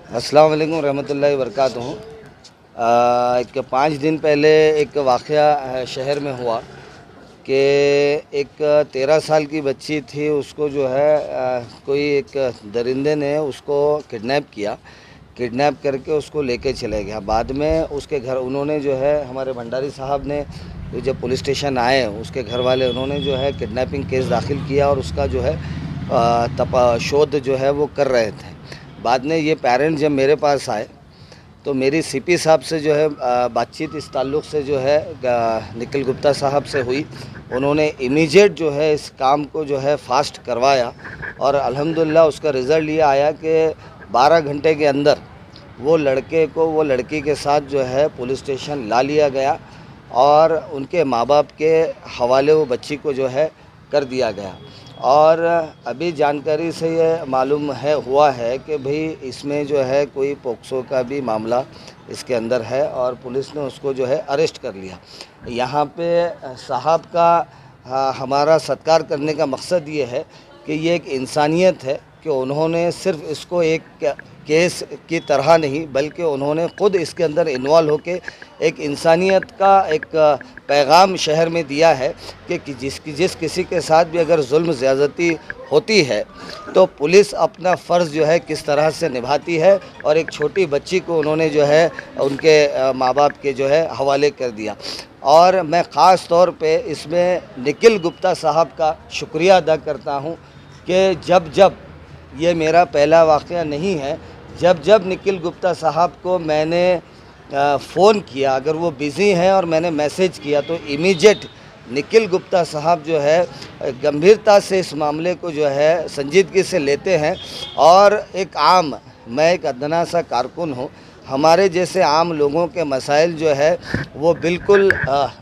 अस्सलाम वालेकुम रहमतुल्लाहि वबरकातुहू। एक 5 दिन पहले एक वाक़या शहर में हुआ कि एक 13 साल की बच्ची थी, उसको जो है कोई एक दरिंदे ने उसको किडनैप किया। किडनैप करके उसको लेके चले गया। बाद में उसके घर उन्होंने जो है हमारे भंडारी साहब ने जब पुलिस स्टेशन आए, उसके घर वाले उन्होंने जो है किडनैपिंग केस दाखिल किया और उसका जो है शोध जो है वो कर रहे थे। बाद में ये पेरेंट्स जब मेरे पास आए तो मेरी सीपी साहब से जो है बातचीत इस ताल्लुक़ से जो है निखिल गुप्ता साहब से हुई। उन्होंने इमीडिएट जो है इस काम को जो है फास्ट करवाया और अल्हम्दुलिल्लाह उसका रिज़ल्ट ये आया कि 12 घंटे के अंदर वो लड़के को वो लड़की के साथ जो है पुलिस स्टेशन ला लिया गया और उनके माँ बाप के हवाले वो बच्ची को जो है कर दिया गया। और अभी जानकारी से ये मालूम हुआ है कि भाई इसमें जो है कोई पोक्सो का भी मामला इसके अंदर है और पुलिस ने उसको जो है अरेस्ट कर लिया। यहाँ पे साहब का हमारा सत्कार करने का मकसद ये है कि ये एक इंसानियत है कि उन्होंने सिर्फ इसको एक केस की तरह नहीं बल्कि उन्होंने ख़ुद इसके अंदर इन्वॉल्व होके एक इंसानियत का एक पैगाम शहर में दिया है कि जिस किसी के साथ भी अगर जुल्म ज़्यादती होती है तो पुलिस अपना फ़र्ज़ जो है किस तरह से निभाती है। और एक छोटी बच्ची को उन्होंने जो है उनके माँ बाप के जो है हवाले कर दिया। और मैं ख़ास तौर पे इसमें निखिल गुप्ता साहब का शुक्रिया अदा करता हूँ कि जब ये मेरा पहला वाक़या नहीं है, जब निखिल गुप्ता साहब को मैंने फ़ोन किया, अगर वो बिज़ी हैं और मैंने मैसेज किया तो इमीडिएट निखिल गुप्ता साहब जो है गंभीरता से इस मामले को जो है संजीदगी से लेते हैं। और मैं एक अदना सा कारकुन हूँ, हमारे जैसे आम लोगों के मसाइल जो है वो बिल्कुल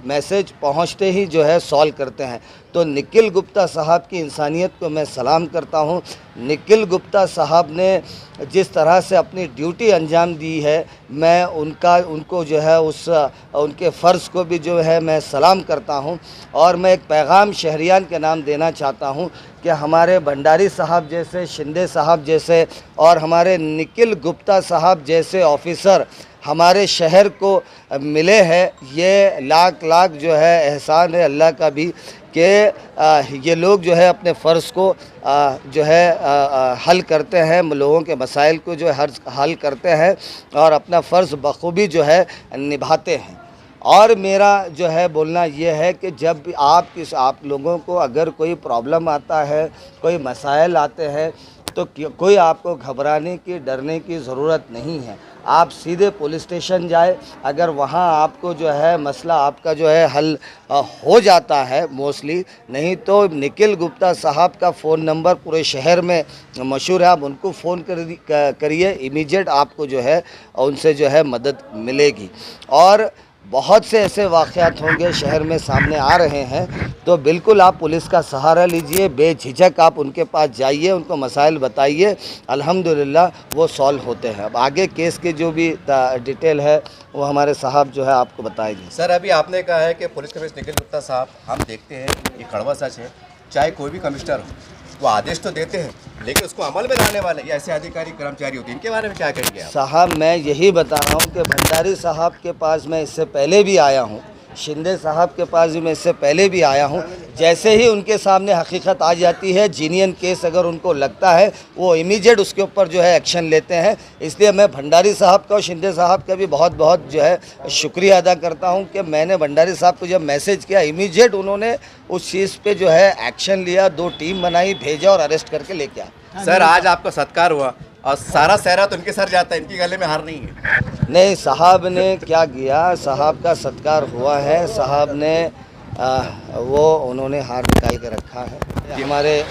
मैसेज पहुंचते ही जो है सॉल्व करते हैं। तो निखिल गुप्ता साहब की इंसानियत को मैं सलाम करता हूं। निखिल गुप्ता साहब ने जिस तरह से अपनी ड्यूटी अंजाम दी है, मैं उनको जो है उनके फ़र्ज़ को भी जो है मैं सलाम करता हूं। और मैं एक पैगाम शहरियान के नाम देना चाहता हूं कि हमारे भंडारी साहब जैसे, शिंदे साहब जैसे और हमारे निखिल गुप्ता साहब जैसे ऑफ़िसर हमारे शहर को मिले हैं। ये लाख जो है एहसान है अल्लाह का भी कि ये लोग जो है अपने फ़र्ज़ को जो है हल करते हैं, लोगों के मसाइल को जो है हल करते हैं और अपना फ़र्ज़ बखूबी जो है निभाते हैं। और मेरा जो है बोलना ये है कि जब भी आप लोगों को अगर कोई प्रॉब्लम आता है, कोई मसाइल आते हैं तो कोई आपको घबराने की, डरने की ज़रूरत नहीं है। आप सीधे पुलिस स्टेशन जाए, अगर वहाँ आपको जो है मसला आपका जो है हल हो जाता है मोस्टली, नहीं तो निखिल गुप्ता साहब का फ़ोन नंबर पूरे शहर में मशहूर है, आप उनको फ़ोन करिए, इमीडिएट आपको जो है उनसे जो है मदद मिलेगी। और बहुत से ऐसे वाक़यात होंगे शहर में सामने आ रहे हैं, तो बिल्कुल आप पुलिस का सहारा लीजिए, बेझिझक आप उनके पास जाइए, उनको मसाइल बताइए, अल्हम्दुलिल्लाह वो सॉल्व होते हैं। अब आगे केस के जो भी डिटेल है वो हमारे साहब जो है आपको बताएंगे। सर, अभी आपने कहा है कि पुलिस कमिश्नर निखिल गुप्ता साहब, हम देखते हैं ये कड़वा सच है, चाहे कोई भी कमिश्नर हो वो आदेश तो देते हैं लेकिन उसको अमल में लाने वाले ये ऐसे अधिकारी कर्मचारी होते हैं, इनके बारे में क्या कहेंगे आप? साहब, मैं यही बता रहा हूँ कि भंडारी साहब के पास मैं इससे पहले भी आया हूँ, शिंदे साहब के पास भी मैं इससे पहले भी आया हूँ। जैसे ही उनके सामने हकीकत आ जाती है, जीनियन केस अगर उनको लगता है, वो इमीडिएट उसके ऊपर जो है एक्शन लेते हैं। इसलिए मैं भंडारी साहब का और शिंदे साहब का भी बहुत बहुत जो है शुक्रिया अदा करता हूँ कि मैंने भंडारी साहब को जब मैसेज किया, इमीडिएट उन्होंने उस चीज़ पे जो है एक्शन लिया, 2 टीम बनाई, भेजा और अरेस्ट करके लेके आया। सर, आज आपका सत्कार हुआ और सारा सहरा तो इनके सर जाता है, इनकी गले में हार नहीं है। नहीं, साहब ने क्या किया, साहब का सत्कार हुआ है, साहब ने उन्होंने हार निकाल के रखा है।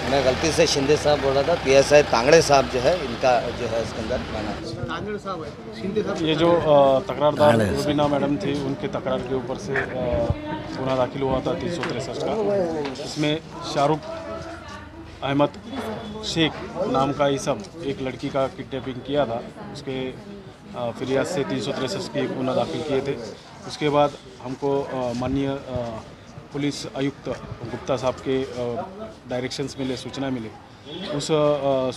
मैं गलती से शिंदे साहब बोल रहा था, PSI तांगड़े साहब जो है, इनका जो है इसके अंदर माना। ये जो तकरारदार रुबीना मैडम थी, उनके तकरार के ऊपर से गुनाह दाखिल हुआ था 363 का। इसमें शाहरुख अहमद शेख नाम का ये सब एक लड़की का किडनैपिंग किया था, उसके फिरियाद से 363 के गुनाह दाखिल किए थे। उसके बाद हमको माननीय पुलिस आयुक्त गुप्ता साहब के डायरेक्शंस मिले, सूचना मिले, उस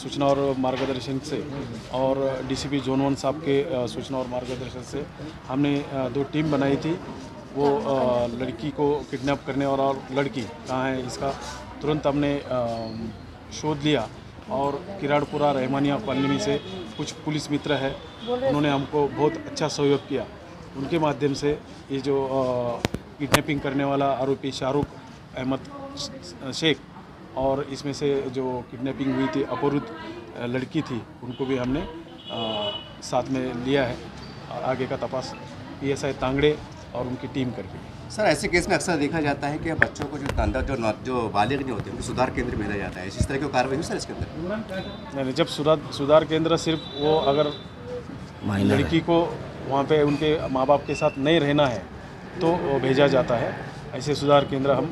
सूचना और मार्गदर्शन से और डीसीपी जोन 1 साहब के सूचना और मार्गदर्शन से हमने 2 टीम बनाई थी। वो लड़की को किडनैप करने और लड़की कहाँ है इसका तुरंत हमने शोध लिया और किराड़पुरा रहमानिया कॉलोनी में से कुछ पुलिस मित्र है, उन्होंने हमको बहुत अच्छा सहयोग किया। उनके माध्यम से ये जो किडनैपिंग करने वाला आरोपी शाहरुख अहमद शेख और इसमें से जो किडनैपिंग हुई थी अपहृत लड़की थी, उनको भी हमने साथ में लिया है और आगे का तपास PSI तांगड़े और उनकी टीम करके। सर ऐसे केस में अक्सर देखा जाता है कि बच्चों को जो अंदर जो बालिग नहीं होते उनको सुधार केंद्र में भेजा जाता है, इस तरह की कार्रवाई हुई सर इसके अंदर? नहीं, जब सुधार केंद्र सिर्फ वो अगर लड़की को वहाँ पे उनके माँ बाप के साथ नहीं रहना है तो वो भेजा जाता है। ऐसे सुधार केंद्र हम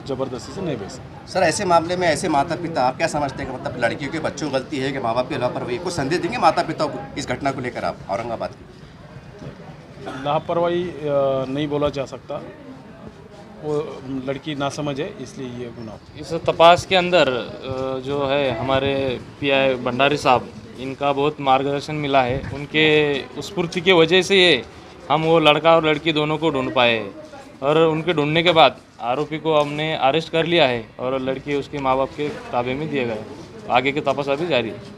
ज़बरदस्ती से नहीं भेज सकते। सर ऐसे मामले में ऐसे माता पिता आप क्या समझते हैं कि मतलब लड़कियों के बच्चों को गलती है कि माँ बाप की लापरवाही, कुछ संदेश देंगे माता पिता को इस घटना को लेकर आप औरंगाबाद की? लापरवाही नहीं बोला जा सकता, वो लड़की नासमझ है इसलिए ये गुनाह। इस तपास के अंदर जो है हमारे PI भंडारी साहब, इनका बहुत मार्गदर्शन मिला है। उनके उस स्फूर्ति की वजह से ये हम वो लड़का और लड़की दोनों को ढूंढ पाए और उनके ढूंढने के बाद आरोपी को हमने अरेस्ट कर लिया है और लड़की उसके माँ बाप के ताबे में दिए गए। आगे की तपास अभी जारी है।